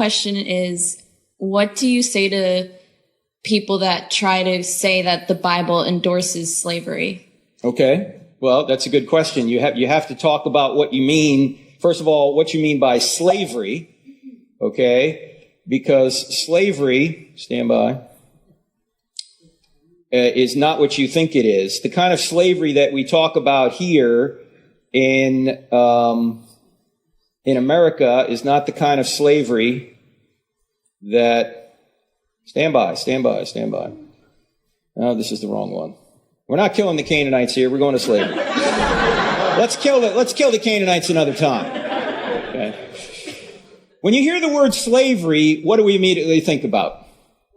question is, what do you say to people that try to say that the Bible endorses slavery? Okay, well, that's a good question. You have to talk about what you mean. First of all, what you mean by slavery, okay? Because slavery, stand by, is not what you think it is. The kind of slavery that we talk about here in America is not the kind of slavery that... Stand by. Oh, this is the wrong one. We're not killing the Canaanites here. We're going to slavery. Let's kill the Canaanites another time. Okay. When you hear the word slavery, what do we immediately think about?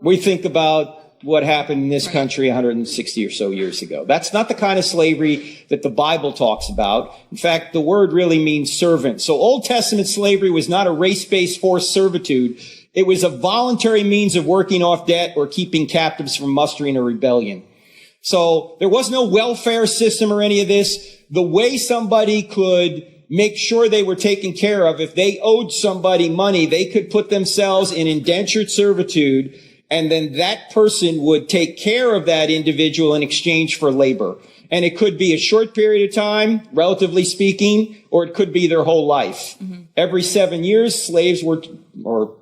We think about what happened in this country 160 or so years ago. That's not the kind of slavery that the Bible talks about. In fact, the word really means servant. So Old Testament slavery was not a race-based forced servitude. It was a voluntary means of working off debt or keeping captives from mustering a rebellion. So there was no welfare system or any of this. The way somebody could make sure they were taken care of, if they owed somebody money, they could put themselves in indentured servitude, and then that person would take care of that individual in exchange for labor. And it could be a short period of time, relatively speaking, or it could be their whole life. Mm-hmm. Every 7 years,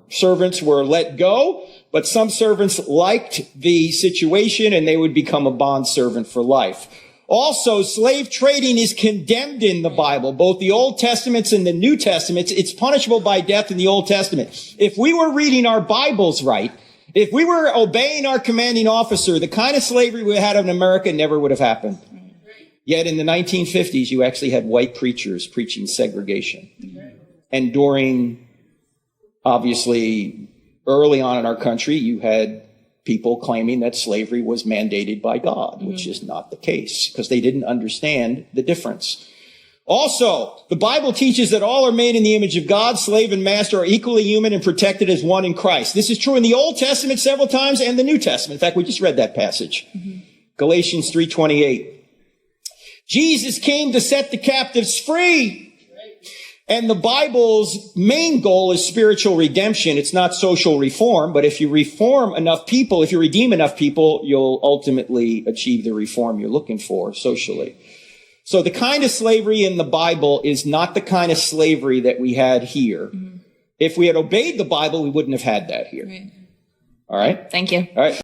servants were let go, but some servants liked the situation and they would become a bond servant for life. Also, slave trading is condemned in the Bible, both the Old Testaments and the New Testaments. It's punishable by death in the Old Testament. If we were reading our Bibles right, if we were obeying our commanding officer, the kind of slavery we had in America never would have happened. Yet in the 1950s, you actually had white preachers preaching segregation. And during, obviously, early on in our country, you had people claiming that slavery was mandated by God, which is not the case, because they didn't understand the difference. Also, the Bible teaches that all are made in the image of God. Slave and master are equally human and protected as one in Christ. This is true in the Old Testament several times and the New Testament. In fact, we just read that passage. Galatians 3:28. Jesus came to set the captives free. And the Bible's main goal is spiritual redemption. It's not social reform, but if you reform enough people, if you redeem enough people, you'll ultimately achieve the reform you're looking for socially. So the kind of slavery in the Bible is not the kind of slavery that we had here. Mm-hmm. If we had obeyed the Bible, we wouldn't have had that here. Right. All right? Thank you. All right.